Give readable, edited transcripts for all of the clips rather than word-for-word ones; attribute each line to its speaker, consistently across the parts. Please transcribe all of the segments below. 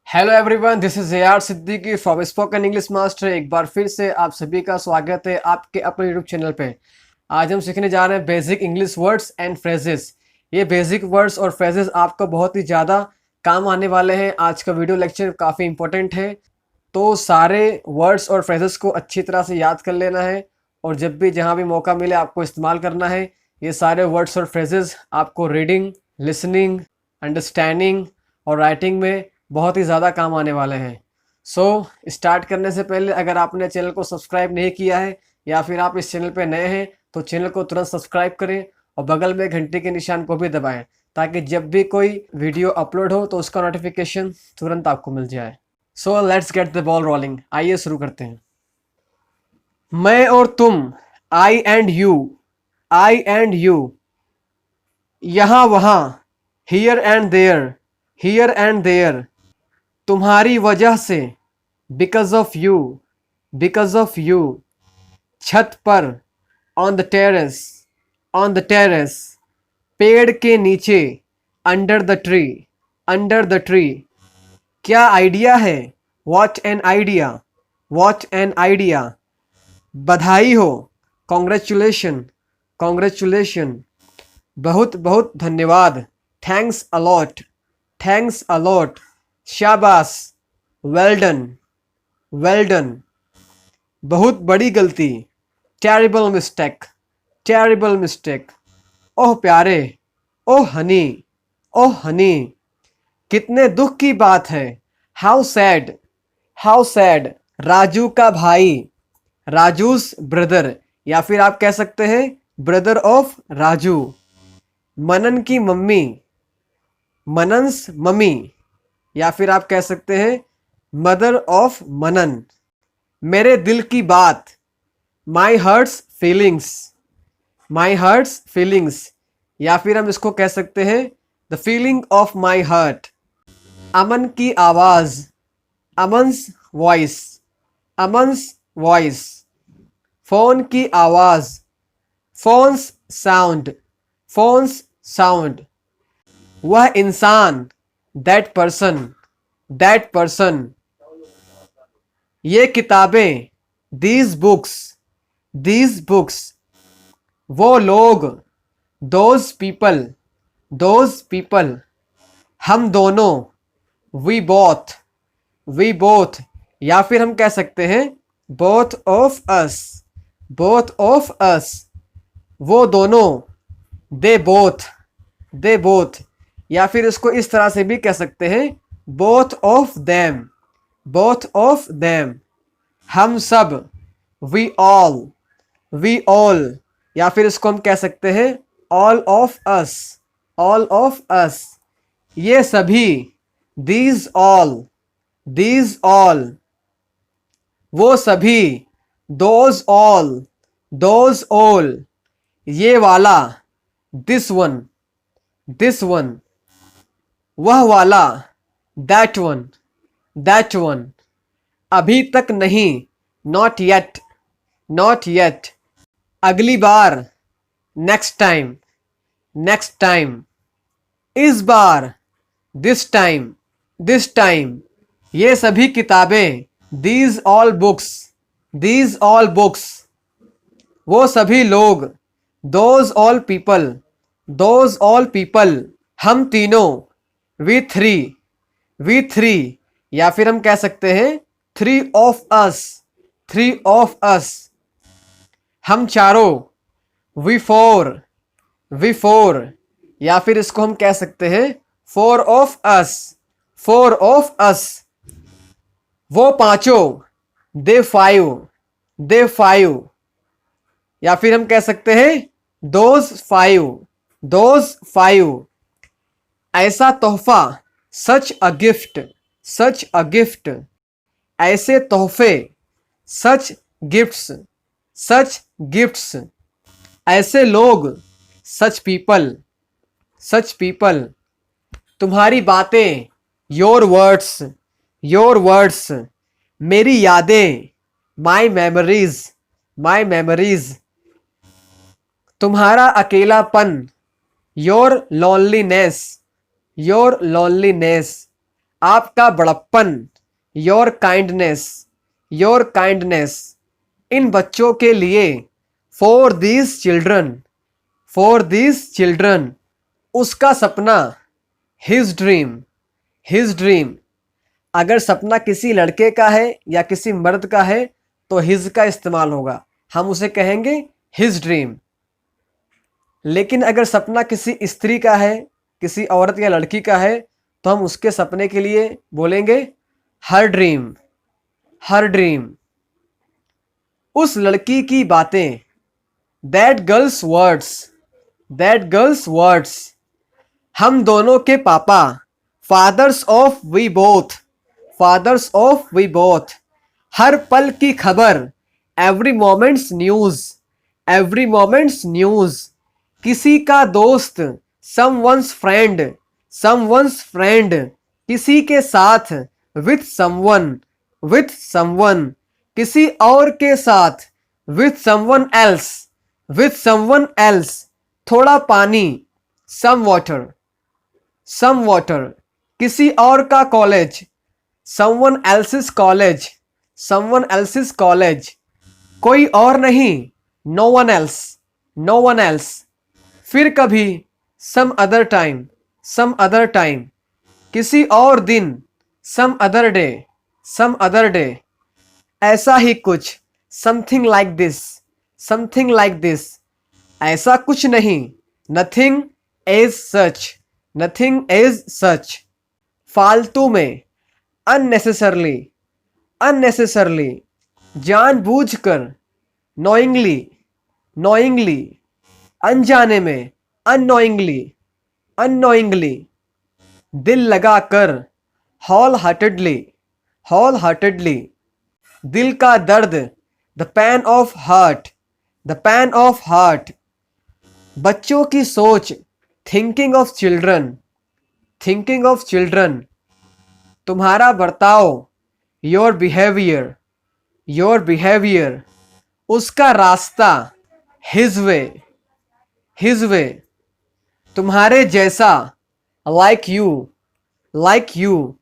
Speaker 1: Hello everyone, this is AR Siddiqui from spoken English master. एक बार फिर से आप सभी का स्वागत है आपके अपने यूट्यूब चैनल पे। आज हम सीखने जा रहे हैं basic English words and phrases. ये बेसिक वर्ड्स और फ्रेजेस आपको बहुत ही ज़्यादा काम आने वाले हैं। आज का वीडियो लेक्चर काफ़ी इंपॉर्टेंट है, तो सारे वर्ड्स और फ्रेजेस को अच्छी तरह से याद कर लेना है और जब भी जहाँ भी मौका मिले आपको इस्तेमाल करना है। ये सारे वर्ड्स और फ्रेजेस आपको रीडिंग, लिसनिंग, अंडरस्टैंडिंग और राइटिंग में बहुत ही ज़्यादा काम आने वाले हैं। सो स्टार्ट करने से पहले अगर आपने चैनल को सब्सक्राइब नहीं किया है या फिर आप इस चैनल पर नए हैं तो चैनल को तुरंत सब्सक्राइब करें और बगल में घंटी के निशान को भी दबाएं ताकि जब भी कोई वीडियो अपलोड हो तो उसका नोटिफिकेशन तुरंत आपको मिल जाए। So let's get the ball rolling. आइए शुरू करते हैं। मैं और तुम, I and you, I and you, यहाँ वहाँ, here and there, here and there, तुम्हारी वजह से, because of you, because of you, छत पर, on the terrace, on the terrace, पेड़ के नीचे, under the tree, under the tree, क्या आइडिया है, what an idea, what an idea, बधाई हो, कॉन्ग्रेचुलेशन, कॉन्ग्रेचुलेशन, बहुत बहुत धन्यवाद, थैंक्स अलॉट, थैंक्स अलॉट, शाबाश, वेल डन, वेल डन, बहुत बड़ी गलती, टेरिबल मिस्टेक, टेरिबल मिस्टेक, ओह प्यारे, ओह हनी, ओह हनी, कितने दुख की बात है, how sad, how sad, Raju का भाई, राजूस ब्रदर, या फिर आप कह सकते हैं ब्रदर ऑफ राजू, मनन की मम्मी, मनन्स मम्मी, या फिर आप कह सकते हैं मदर ऑफ मनन, मेरे दिल की बात, my heart's feelings, my heart's feelings, या फिर हम इसको कह सकते हैं the feeling of my heart, Aman की आवाज़, Aman's voice, Aman's voice, phone की आवाज़, फोन्स साउंड, फोन्स साउंड, वह इंसान, दैट पर्सन, दैट पर्सन, ये किताबें, दीज बुक्स, दीज बुक्स, वो लोग, दोज पीपल, दोज पीपल, हम दोनों, वी बोथ, वी बोथ, या फिर हम कह सकते हैं both of us, both of us, वो दोनों, दे बोथ, दे बोथ, या फिर इसको इस तरह से भी कह सकते हैं both of them, both of them, हम सब, वी ऑल, वी ऑल, या फिर इसको हम कह सकते हैं all of us, all of अस, ये सभी, दीज ऑल, दीज ऑल, वो सभी, दोज ऑल, दोज ऑल, ये वाला, दिस वन, दिस वन, वह वाला, दैट वन, दैट वन, अभी तक नहीं, नॉट येट, नॉट येट, अगली बार, नेक्स्ट टाइम, नेक्स्ट टाइम, इस बार, दिस टाइम, दिस टाइम, ये सभी किताबें, these all books, these all books, वो सभी लोग, those all people, those all people, हम तीनों, वी थ्री, वी थ्री, या फिर हम कह सकते हैं three of us, three of us, हम चारों, वी फोर, वी फोर, या फिर इसको हम कह सकते हैं four of us, four of us, वो पांचों, दे फाइव, दे फाइव, या फिर हम कह सकते हैं दोज फाइव, दोज फाइव, ऐसा तोहफा, सच a gift, such a gift, ऐसे तोहफे, सच गिफ्ट्स, सच गिफ्ट्स, ऐसे लोग, सच पीपल, सच पीपल, तुम्हारी बातें, योर वर्ड्स, योर वर्ड्स, मेरी यादें, माई मेमोरीज, माई मेमोरीज, तुम्हारा अकेलापन, योर लोनलीनेस, योर लोनलीनेस, आपका बड़प्पन, योर काइंडनेस, योर काइंडनेस, इन बच्चों के लिए, for these children, for these children, उसका सपना, हिज ड्रीम, हिज ड्रीम। अगर सपना किसी लड़के का है या किसी मर्द का है तो हिज का इस्तेमाल होगा, हम उसे कहेंगे हिज ड्रीम। लेकिन अगर सपना किसी स्त्री का है, किसी औरत या लड़की का है, तो हम उसके सपने के लिए बोलेंगे हर ड्रीम, हर ड्रीम। उस लड़की की बातें, that girl's words, that girl's words. हम दोनों के पापा, fathers of we both, fathers of we both. हर पल की खबर, every moment's news, every moment's news. किसी का दोस्त, समवन्स फ्रेंड, समवन्स फ्रेंड। किसी के साथ, विथ समवन, विथ समवन। किसी और के साथ, with someone else, with someone else. थोड़ा पानी, सम वाटर, सम वाटर। किसी और का college, someone else's college, someone else's college. कोई और नहीं, no one else, no one else. फिर कभी, some other time, some other time. किसी और दिन, some other day, some other day. ऐसा ही कुछ, something like this, something like this. ऐसा कुछ नहीं, nothing as such, nothing as सच। फालतू में, अननेसेसरली, अननेसेसरली। जानबूझकर, नोइंगली, नोइंगली। अनजाने में, अननोइंगली, अननोइंगली। दिल लगाकर, होल हार्टेडली, होल हार्टेडली। दिल का दर्द, the pain of heart, the pain of heart. बच्चों की सोच, thinking of children, thinking of children. तुम्हारा बर्ताव, योर बिहेवियर, योर बिहेवियर। उसका रास्ता, हिज वे, हिज वे। तुम्हारे जैसा, लाइक यू, लाइक यू।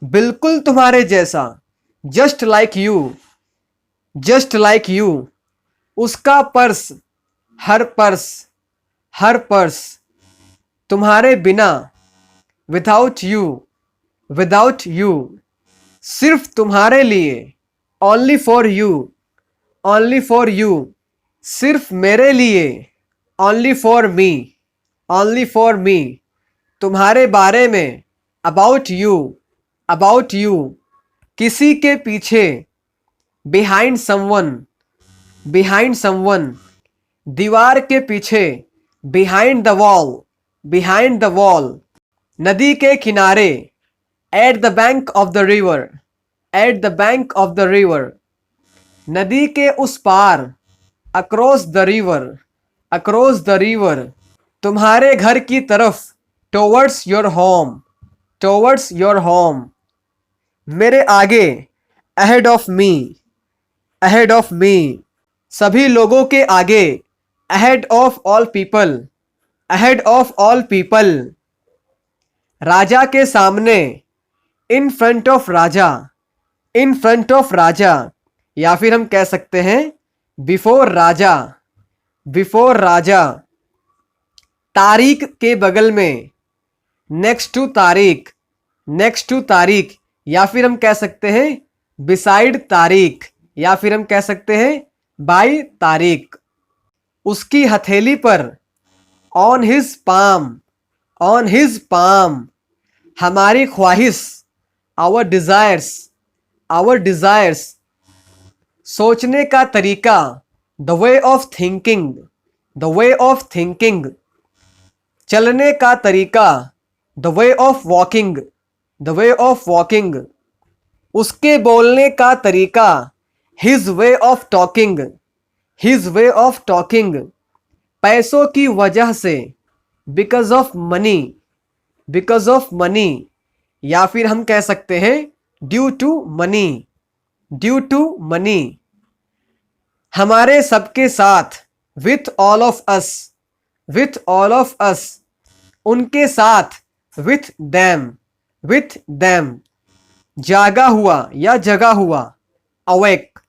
Speaker 1: बिल्कुल तुम्हारे जैसा, just like you, just like you. उसका purse, her purse, her purse. तुम्हारे बिना, विदाउट यू, विदाउट यू। सिर्फ तुम्हारे लिए, only for you, only for you. सिर्फ मेरे लिए, only for me, only for me. तुम्हारे बारे में, अबाउट यू, अबाउट यू। किसी के पीछे, बिहाइंड समवन, बिहाइंड समवन। दीवार के पीछे, behind the wall, behind the wall. नदी के किनारे, at the bank of the river, at the bank of the river. नदी के उस पार, across the river, across the river. तुम्हारे घर की तरफ, towards your home, towards your home. मेरे आगे, ahead of me, ahead of me. सभी लोगों के आगे, ahead of all people, ahead of all people. राजा के सामने, in front of raja, in front of raja. या फिर हम कह सकते हैं बिफोर राजा, बिफोर राजा। तारीख के बगल में, नेक्स्ट टू तारीख, नेक्स्ट टू तारीख। या फिर हम कह सकते हैं बिसाइड तारीख, या फिर हम कह सकते हैं बाई तारीख। उसकी हथेली पर, on his palm, on his palm. हमारी ख्वाहिश, आवर डिजायर्स, आवर डिजायर्स। सोचने का तरीका, the way of thinking, the way of thinking. चलने का तरीका, the way of walking, the way of walking. उसके बोलने का तरीका, his way of talking, his way of talking. पैसों की वजह से, because of money, because of money. या फिर हम कह सकते हैं due to money, due to money. हमारे सबके साथ, with all of us, with all of us. उनके साथ, विथ दैम, with them, जागा हुआ या जगा हुआ, awake,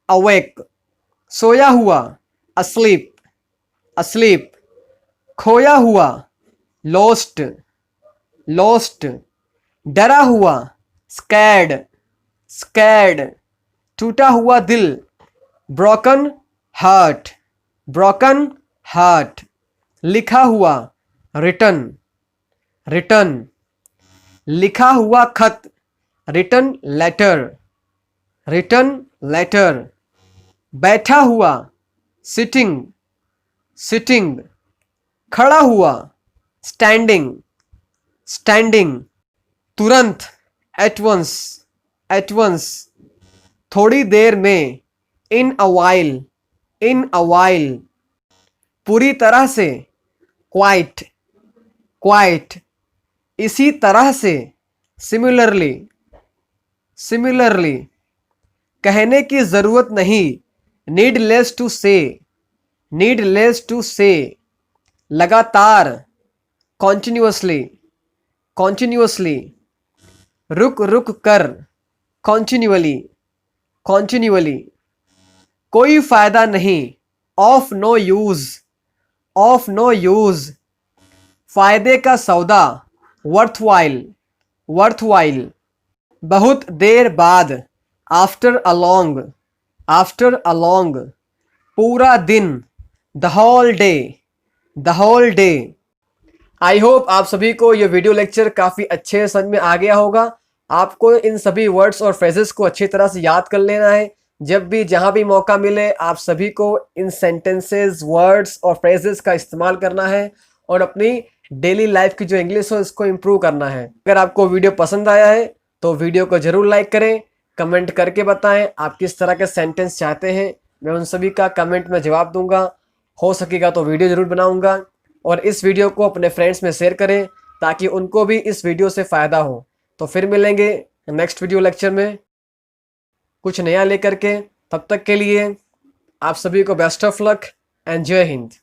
Speaker 1: awake, सोया हुआ, asleep, asleep, खोया हुआ, lost, lost, डरा हुआ, scared, scared, टूटा हुआ दिल, broken heart, broken heart, लिखा हुआ, written, written, लिखा हुआ खत, written letter, written letter, बैठा हुआ, sitting, sitting, खड़ा हुआ, standing, standing, तुरंत, at once, at once, थोड़ी देर में, in a while, in a while, पूरी तरह से, quite, quite, इसी तरह से, similarly, similarly, कहने की जरूरत नहीं, needless to say, needless to say, लगातार, continuously, continuously, रुक रुक कर, continually, continually, कोई फायदा नहीं, of no use, of no use, फायदे का सौदा, worthwhile, worthwhile, बहुत देर बाद, after a long, after a long, पूरा दिन, the whole day, the whole day। I hope आप सभी को ये वीडियो लेक्चर काफ़ी अच्छे समझ में आ गया होगा। आपको इन सभी वर्ड्स और फ्रेजेस को अच्छी तरह से याद कर लेना है। जब भी जहाँ भी मौका मिले आप सभी को इन सेंटेंसेस, वर्ड्स और फ्रेजेस का इस्तेमाल करना है और अपनी डेली लाइफ की जो इंग्लिश हो इसको इम्प्रूव करना है। अगर आपको वीडियो पसंद आया है तो वीडियो को ज़रूर लाइक करें, कमेंट करके बताएं आप किस तरह के सेंटेंस चाहते हैं। मैं उन सभी का कमेंट में जवाब दूंगा। हो सकेगा तो वीडियो ज़रूर बनाऊंगा और इस वीडियो को अपने फ्रेंड्स में शेयर करें ताकि उनको भी इस वीडियो से फ़ायदा हो। तो फिर मिलेंगे नेक्स्ट वीडियो लेक्चर में कुछ नया लेकर के। तब तक के लिए आप सभी को बेस्ट ऑफ लक एंड जय हिंद।